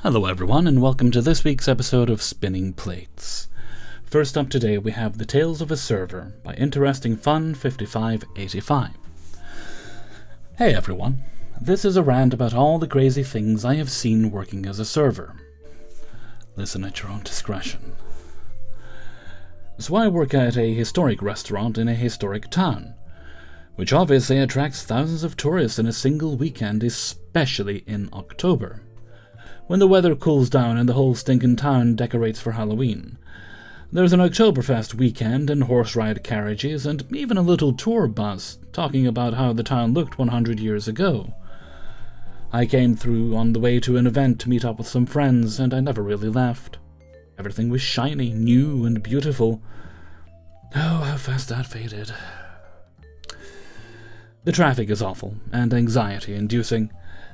Hello everyone, and welcome to this week's episode of Spinning Plates. First up today we have The Tales of a Server by Interesting Fun 5585. Hey everyone, this is a rant about all the crazy things I have seen working as a server. Listen at your own discretion. So I work at a historic restaurant in a historic town, which obviously attracts thousands of tourists in a single weekend, especially in October, when the weather cools down and the whole stinking town decorates for Halloween. There's an Oktoberfest weekend and horse ride carriages and even a little tour bus talking about how the town looked 100 years ago. I came through on the way to an event to meet up with some friends, and I never really left. Everything was shiny, new, and beautiful. Oh, how fast that faded. The traffic is awful and anxiety-inducing,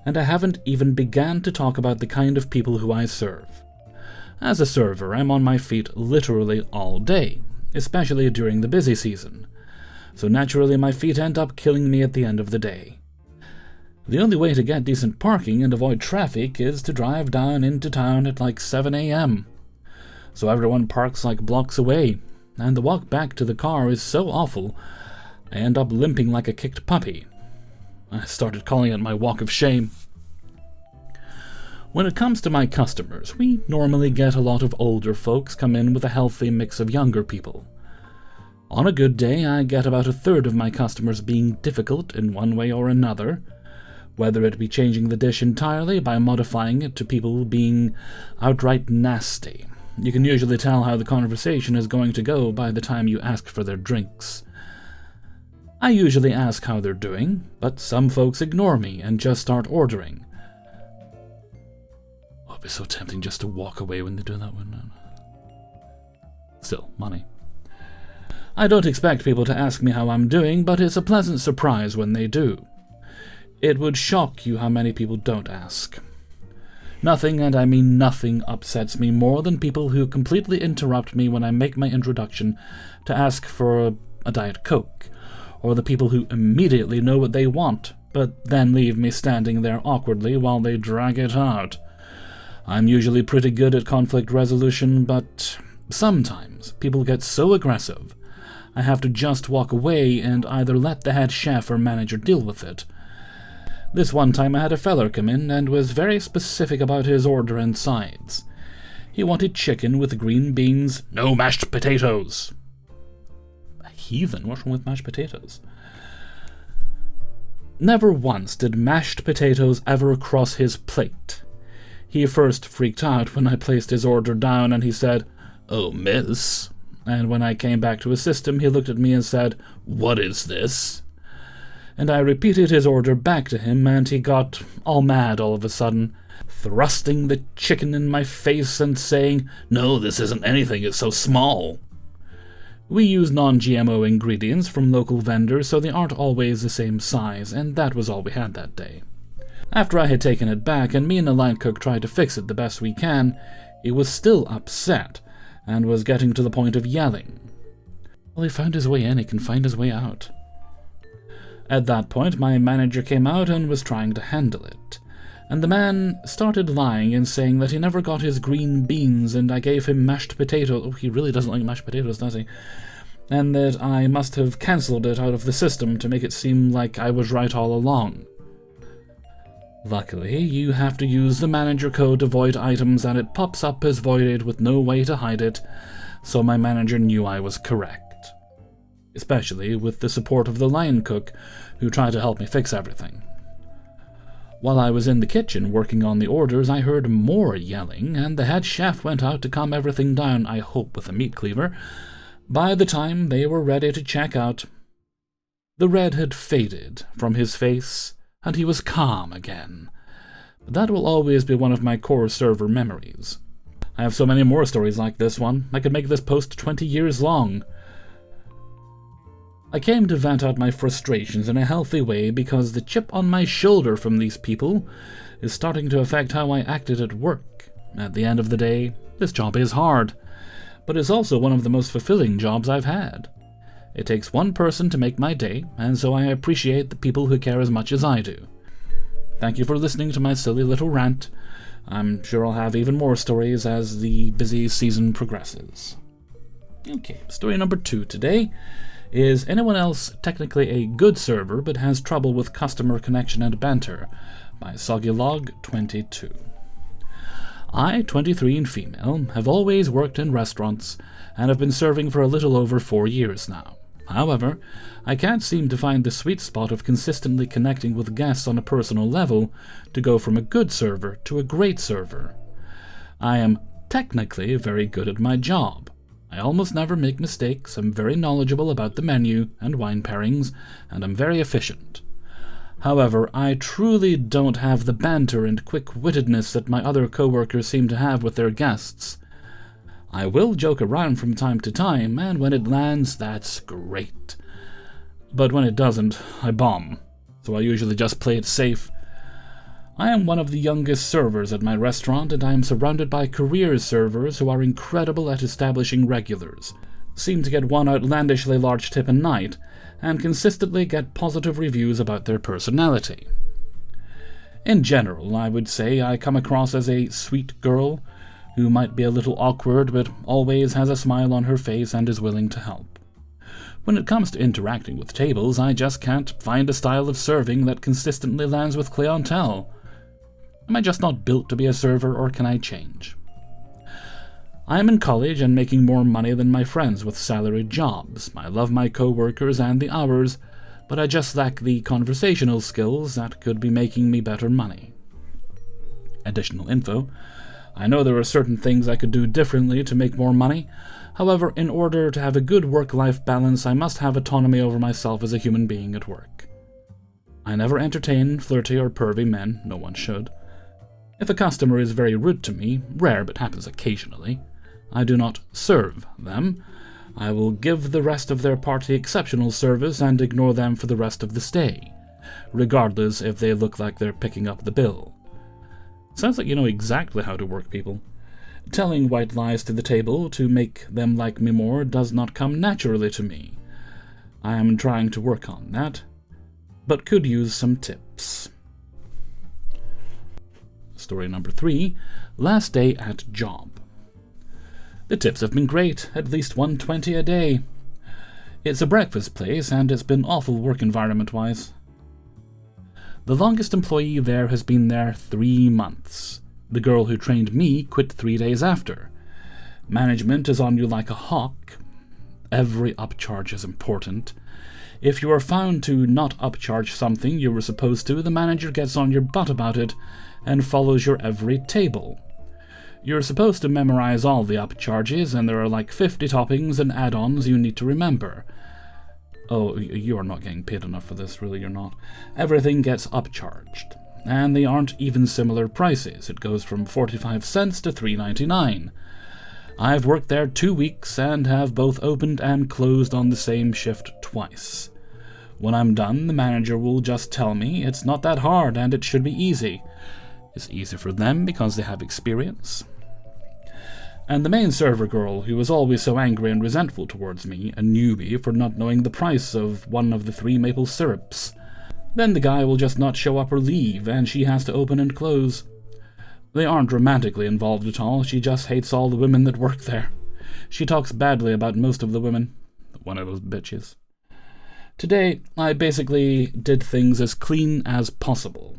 and I haven't even begun to talk about the kind of people who I serve. As a server, I'm on my feet literally all day, especially during the busy season, so naturally my feet end up killing me at the end of the day. The only way to get decent parking and avoid traffic is to drive down into town at like 7 a.m. So everyone parks like blocks away, and the walk back to the car is so awful, I end up limping like a kicked puppy. I started calling it my walk of shame. When it comes to my customers, we normally get a lot of older folks come in with a healthy mix of younger people. On a good day, I get about a third of my customers being difficult in one way or another, whether it be changing the dish entirely by modifying it to people being outright nasty. You can usually tell how the conversation is going to go by the time you ask for their drinks. I usually ask how they're doing, but some folks ignore me and just start ordering. Oh, it'd be so tempting just to walk away when they do that one. Still, money. I don't expect people to ask me how I'm doing, but it's a pleasant surprise when they do. It would shock you how many people don't ask. Nothing, and I mean nothing, upsets me more than people who completely interrupt me when I make my introduction to ask for a Diet Coke, or the people who immediately know what they want, but then leave me standing there awkwardly while they drag it out. I'm usually pretty good at conflict resolution, but sometimes people get so aggressive, I have to just walk away and either let the head chef or manager deal with it. This one time I had a feller come in and was very specific about his order and sides. He wanted chicken with green beans, no mashed potatoes. Heathen, what's wrong with mashed potatoes? Never once did mashed potatoes ever cross his plate. He first freaked out when I placed his order down and he said, "Oh, miss." And when I came back to assist him, he looked at me and said, "What is this?" And I repeated his order back to him, and he got all mad all of a sudden, thrusting the chicken in my face and saying, "No, this isn't anything, it's so small." We use non-GMO ingredients from local vendors, so they aren't always the same size, and that was all we had that day. After I had taken it back, and me and the line cook tried to fix it the best we can, he was still upset, and was getting to the point of yelling. Well, he found his way in, he can find his way out. At that point, my manager came out and was trying to handle it, and the man started lying and saying that he never got his green beans and I gave him mashed potatoes. Oh, he really doesn't like mashed potatoes, does he? And that I must have cancelled it out of the system to make it seem like I was right all along. Luckily, you have to use the manager code to void items and it pops up as voided with no way to hide it, so my manager knew I was correct. Especially with the support of the line cook, who tried to help me fix everything. While I was in the kitchen working on the orders, I heard more yelling, and the head chef went out to calm everything down, I hope with a meat cleaver. By the time they were ready to check out, the red had faded from his face, and he was calm again. But that will always be one of my core server memories. I have so many more stories like this one, I could make this post 20 years long. I came to vent out my frustrations in a healthy way because the chip on my shoulder from these people is starting to affect how I acted at work. At the end of the day, this job is hard, but it's also one of the most fulfilling jobs I've had. It takes one person to make my day, and so I appreciate the people who care as much as I do. Thank you for listening to my silly little rant. I'm sure I'll have even more stories as the busy season progresses. Okay, story number 2 today. Is anyone else technically a good server but has trouble with customer connection and banter? By SoggyLog22. I, 23 and female, have always worked in restaurants and have been serving for a little over 4 years now. However, I can't seem to find the sweet spot of consistently connecting with guests on a personal level to go from a good server to a great server. I am technically very good at my job. I almost never make mistakes, I'm very knowledgeable about the menu and wine pairings, and I'm very efficient. However, I truly don't have the banter and quick-wittedness that my other coworkers seem to have with their guests. I will joke around from time to time, and when it lands, that's great. But when it doesn't, I bomb, so I usually just play it safe. I am one of the youngest servers at my restaurant, and I am surrounded by career servers who are incredible at establishing regulars, seem to get one outlandishly large tip a night, and consistently get positive reviews about their personality. In general, I would say I come across as a sweet girl, who might be a little awkward but always has a smile on her face and is willing to help. When it comes to interacting with tables, I just can't find a style of serving that consistently lands with clientele. Am I just not built to be a server, or can I change? I am in college and making more money than my friends with salaried jobs. I love my co-workers and the hours, but I just lack the conversational skills that could be making me better money. Additional info. I know there are certain things I could do differently to make more money. However, in order to have a good work-life balance, I must have autonomy over myself as a human being at work. I never entertain flirty or pervy men, no one should. If a customer is very rude to me, rare but happens occasionally, I do not serve them. I will give the rest of their party exceptional service and ignore them for the rest of the stay, regardless if they look like they're picking up the bill. Sounds like you know exactly how to work people. Telling white lies to the table to make them like me more does not come naturally to me. I am trying to work on that, but could use some tips. Story number 3, last day at job. The tips have been great, at least $120 a day. It's a breakfast place, and it's been awful work environment-wise. The longest employee there has been there 3 months. The girl who trained me quit 3 days after. Management is on you like a hawk. Every upcharge is important. If you are found to not upcharge something you were supposed to, the manager gets on your butt about it and follows your every table. You're supposed to memorize all the upcharges, and there are like 50 toppings and add-ons you need to remember. Oh, you are not getting paid enough for this, really, you're not. Everything gets upcharged, and they aren't even similar prices. It goes from 45 cents to $3.99. I've worked there 2 weeks and have both opened and closed on the same shift twice. When I'm done, the manager will just tell me it's not that hard and it should be easy. It's easy for them because they have experience. And the main server girl, who was always so angry and resentful towards me, a newbie, for not knowing the price of one of the 3 maple syrups. Then the guy will just not show up or leave, and she has to open and close. They aren't romantically involved at all, she just hates all the women that work there. She talks badly about most of the women. One of those bitches. Today, I basically did things as clean as possible.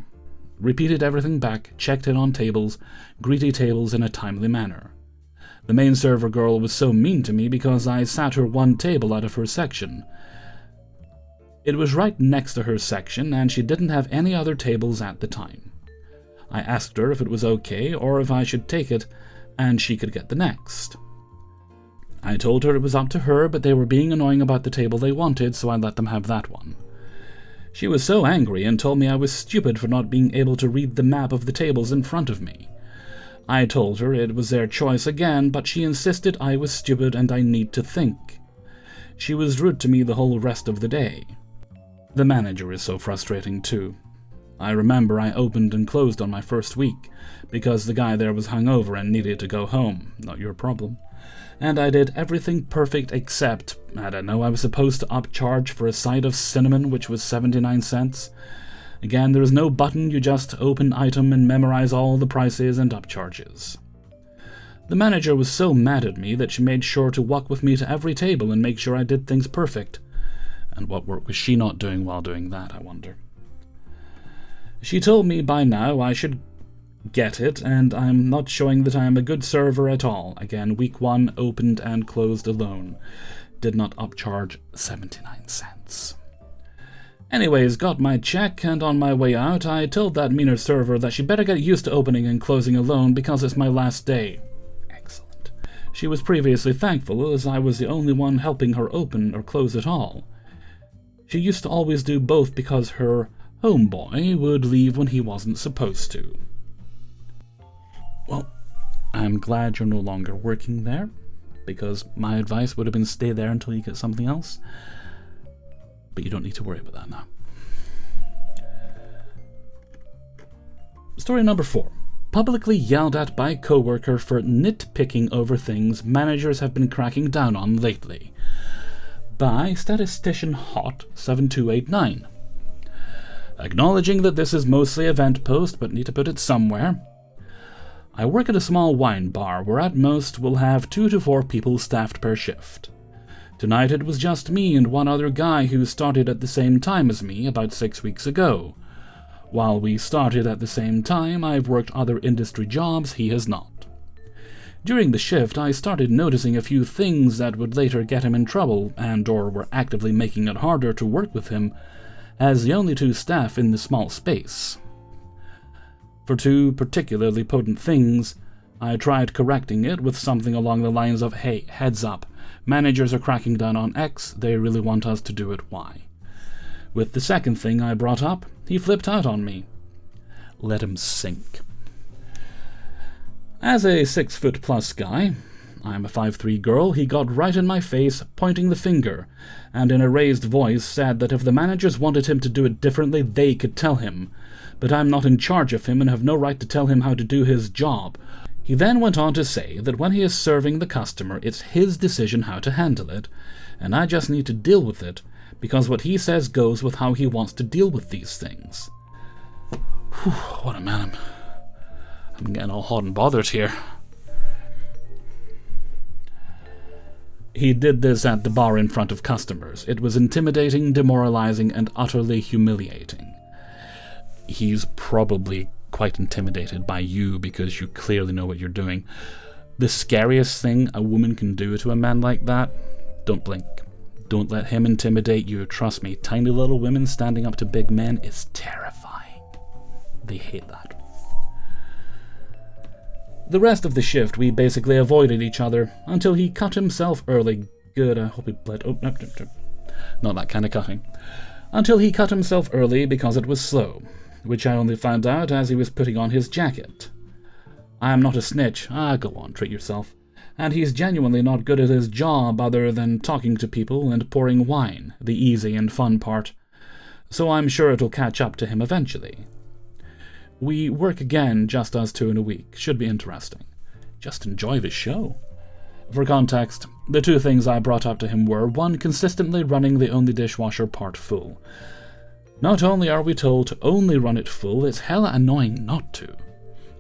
Repeated everything back, checked in on tables, greeted tables in a timely manner. The main server girl was so mean to me because I sat her 1 table out of her section. It was right next to her section, and she didn't have any other tables at the time. I asked her if it was okay or if I should take it, and she could get the next. I told her it was up to her, but they were being annoying about the table they wanted, so I let them have that one. She was so angry and told me I was stupid for not being able to read the map of the tables in front of me. I told her it was their choice again, but she insisted I was stupid and I need to think. She was rude to me the whole rest of the day. The manager is so frustrating too. I remember I opened and closed on my first week, because the guy there was hungover and needed to go home. Not your problem. And I did everything perfect except, I don't know, I was supposed to upcharge for a side of cinnamon, which was 79 cents. Again, there is no button, you just open item and memorize all the prices and upcharges. The manager was so mad at me that she made sure to walk with me to every table and make sure I did things perfect. And what work was she not doing while doing that, I wonder? She told me by now I should get it, and I'm not showing that I am a good server at all. Again, week 1, opened and closed alone. Did not upcharge 79 cents. Anyways, got my check, and on my way out, I told that meaner server that she better get used to opening and closing alone because it's my last day. Excellent. She was previously thankful, as I was the only one helping her open or close it all. She used to always do both because her homeboy would leave when he wasn't supposed to. Well, I'm glad you're no longer working there, because my advice would have been stay there until you get something else. But you don't need to worry about that now. Story number 4. Publicly yelled at by coworker for nitpicking over things managers have been cracking down on lately. By statistician Hot 7289. Acknowledging that this is mostly event post, but need to put it somewhere. I work at a small wine bar where at most we'll have 2 to 4 people staffed per shift. Tonight it was just me and one other guy who started at the same time as me about 6 weeks ago. While we started at the same time, I've worked other industry jobs, he has not. During the shift, I started noticing a few things that would later get him in trouble and or were actively making it harder to work with him, as the only 2 staff in the small space. For 2 particularly potent things, I tried correcting it with something along the lines of, hey, heads up, managers are cracking down on X, they really want us to do it Y. With the second thing I brought up, he flipped out on me. Let him sink. As a 6-foot-plus guy, I'm a 5'3" girl, he got right in my face, pointing the finger, and in a raised voice said that if the managers wanted him to do it differently, they could tell him. But I'm not in charge of him and have no right to tell him how to do his job. He then went on to say that when he is serving the customer, it's his decision how to handle it, and I just need to deal with it, because what he says goes with how he wants to deal with these things. Whew, what a man. I'm getting all hot and bothered here. He did this at the bar in front of customers. It was intimidating, demoralizing, and utterly humiliating. He's probably quite intimidated by you because you clearly know what you're doing. The scariest thing a woman can do to a man like that, don't blink. Don't let him intimidate you. Trust me, tiny little women standing up to big men is terrifying. They hate that. The rest of the shift, we basically avoided each other until he cut himself early. Good, I hope he bled. Oh, no. Not that kind of cutting. Until he cut himself early because it was slow, which I only found out as he was putting on his jacket. I am not a snitch. Go on, treat yourself. And he's genuinely not good at his job other than talking to people and pouring wine, the easy and fun part. So I'm sure it'll catch up to him eventually. We work again, just us 2 in a week. Should be interesting. Just enjoy the show. For context, the 2 things I brought up to him were, 1, consistently running the only dishwasher part full. Not only are we told to only run it full, it's hella annoying not to.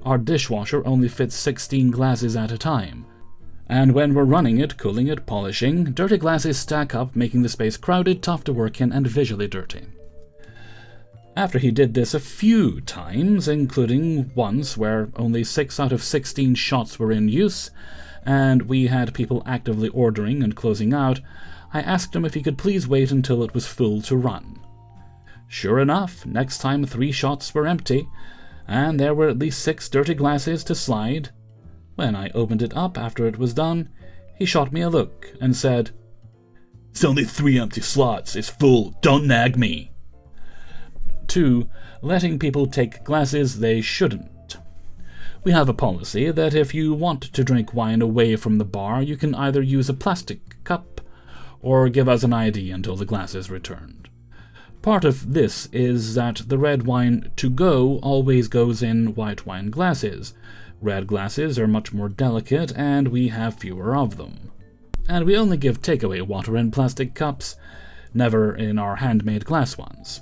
Our dishwasher only fits 16 glasses at a time. And when we're running it, cooling it, polishing, dirty glasses stack up, making the space crowded, tough to work in, and visually dirty. After he did this a few times, including once where only 6 out of 16 shots were in use, and we had people actively ordering and closing out, I asked him if he could please wait until it was full to run. Sure enough, next time 3 shots were empty, and there were at least 6 dirty glasses to slide. When I opened it up after it was done, he shot me a look and said, "It's only 3 empty slots, it's full, don't nag me." 2, letting people take glasses they shouldn't. We have a policy that if you want to drink wine away from the bar, you can either use a plastic cup or give us an ID until the glass is returned. Part of this is that the red wine to go always goes in white wine glasses. Red glasses are much more delicate and we have fewer of them. And we only give takeaway water in plastic cups, never in our handmade glass ones.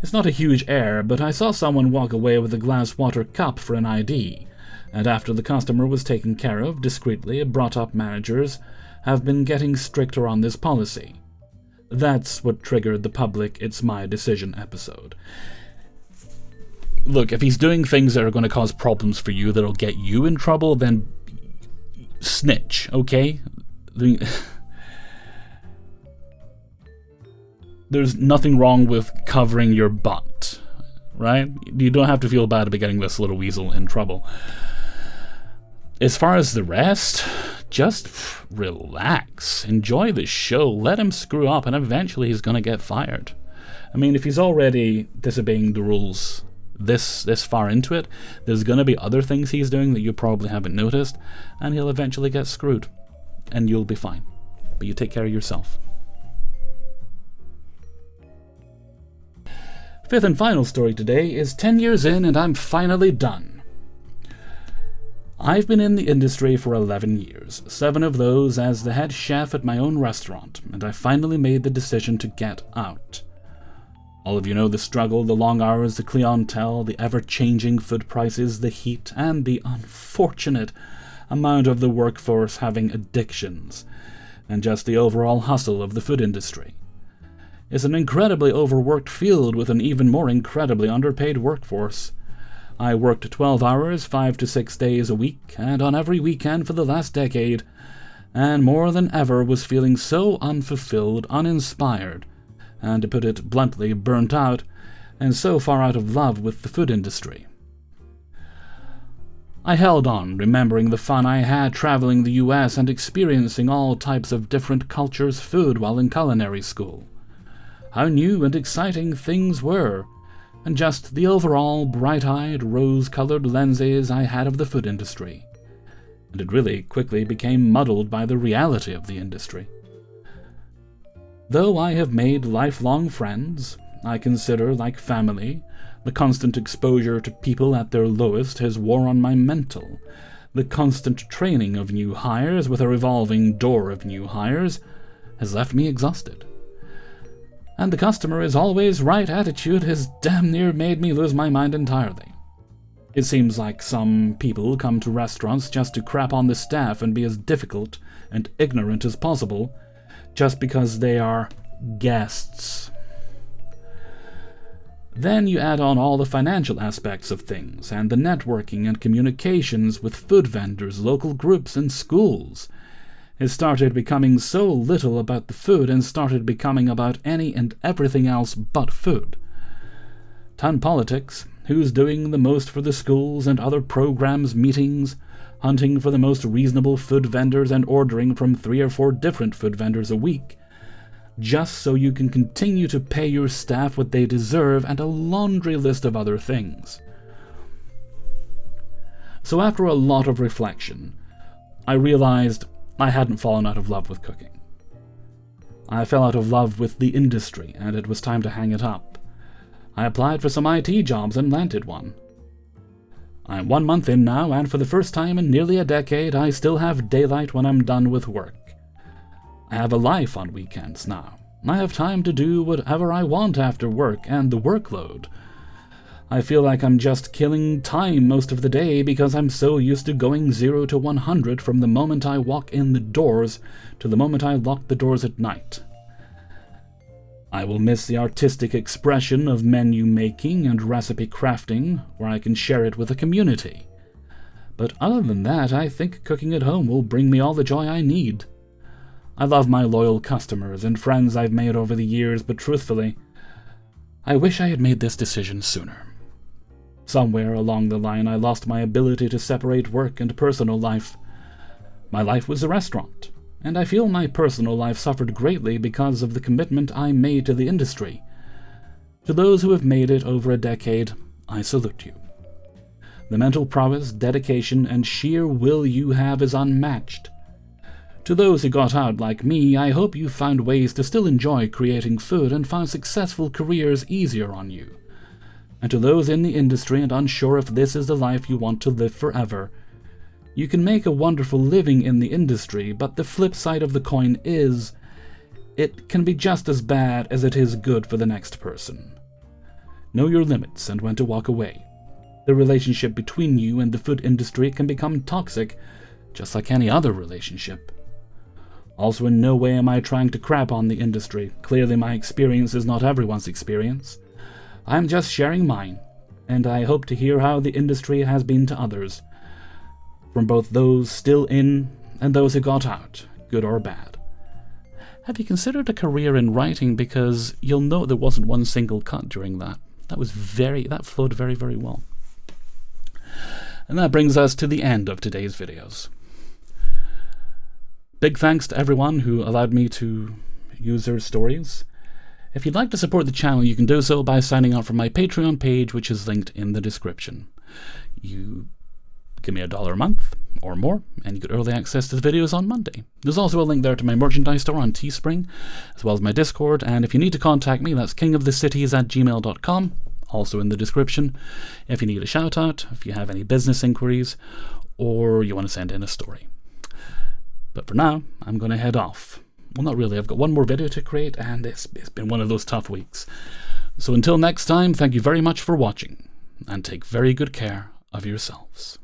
It's not a huge error, but I saw someone walk away with a glass water cup for an ID, and after the customer was taken care of discreetly, brought-up managers have been getting stricter on this policy. That's what triggered the public "It's My Decision" episode. Look, if he's doing things that are going to cause problems for you, that'll get you in trouble, then snitch, okay? There's nothing wrong with covering your butt, right? You don't have to feel bad about getting this little weasel in trouble. As far as the rest, just relax. Enjoy the show. Let him screw up, and eventually he's going to get fired. I mean, if he's already disobeying the rules this far into it, there's going to be other things he's doing that you probably haven't noticed, and he'll eventually get screwed, and you'll be fine. But you take care of yourself. Fifth and final story today is 10 years in and I'm finally done. I've been in the industry for 11 years, 7 of those as the head chef at my own restaurant, and I finally made the decision to get out. All of you know the struggle, the long hours, the clientele, the ever-changing food prices, the heat, and the unfortunate amount of the workforce having addictions, and just the overall hustle of the food industry. It's an incredibly overworked field with an even more incredibly underpaid workforce. I worked 12 hours, 5 to 6 days a week, and on every weekend for the last decade, and more than ever was feeling so unfulfilled, uninspired, and to put it bluntly, burnt out, and so far out of love with the food industry. I held on, remembering the fun I had traveling the US and experiencing all types of different cultures' food while in culinary school. How new and exciting things were, and just the overall bright-eyed, rose-colored lenses I had of the food industry. And it really quickly became muddled by the reality of the industry. Though I have made lifelong friends, I consider like family, the constant exposure to people at their lowest has wore on my mental. The constant training of new hires with a revolving door of new hires has left me exhausted. And the customer is always right attitude has damn near made me lose my mind entirely. It seems like some people come to restaurants just to crap on the staff and be as difficult and ignorant as possible, just because they are guests. Then you add on all the financial aspects of things, and the networking and communications with food vendors, local groups, and schools. It started becoming so little about the food and started becoming about any and everything else but food. Town politics, who's doing the most for the schools and other programs, meetings, hunting for the most reasonable food vendors and ordering from 3 or 4 different food vendors a week, just so you can continue to pay your staff what they deserve, and a laundry list of other things. So after a lot of reflection, I realized I hadn't fallen out of love with cooking. I fell out of love with the industry, and it was time to hang it up. I applied for some IT jobs and landed one. I'm 1 month in now, and for the first time in nearly a decade, I still have daylight when I'm done with work. I have a life on weekends now. I have time to do whatever I want after work, and the workload. I feel like I'm just killing time most of the day because I'm so used to going 0 to 100 from the moment I walk in the doors to the moment I lock the doors at night. I will miss the artistic expression of menu making and recipe crafting, where I can share it with a community. But other than that, I think cooking at home will bring me all the joy I need. I love my loyal customers and friends I've made over the years, but truthfully, I wish I had made this decision sooner. Somewhere along the line, I lost my ability to separate work and personal life. My life was a restaurant, and I feel my personal life suffered greatly because of the commitment I made to the industry. To those who have made it over a decade, I salute you. The mental prowess, dedication, and sheer will you have is unmatched. To those who got out like me, I hope you found ways to still enjoy creating food and found successful careers easier on you. And to those in the industry and unsure if this is the life you want to live forever, you can make a wonderful living in the industry, but the flip side of the coin is, it can be just as bad as it is good for the next person. Know your limits and when to walk away. The relationship between you and the food industry can become toxic, just like any other relationship. Also, in no way am I trying to crap on the industry. Clearly my experience is not everyone's experience. I'm just sharing mine, and I hope to hear how the industry has been to others, from both those still in and those who got out, good or bad. Have you considered a career in writing? Because you'll note there wasn't one single cut during that. That flowed very, very well. And that brings us to the end of today's videos. Big thanks to everyone who allowed me to use their stories. If you'd like to support the channel, you can do so by signing up for my Patreon page, which is linked in the description. You give me $1 a month or more, and you get early access to the videos on Monday. There's also a link there to my merchandise store on Teespring, as well as my Discord, and if you need to contact me, that's kingofthecities@gmail.com, also in the description. If you need a shout out, if you have any business inquiries, or you want to send in a story. But for now, I'm going to head off. Well, not really, I've got one more video to create, and it's been one of those tough weeks. So until next time, thank you very much for watching, and take very good care of yourselves.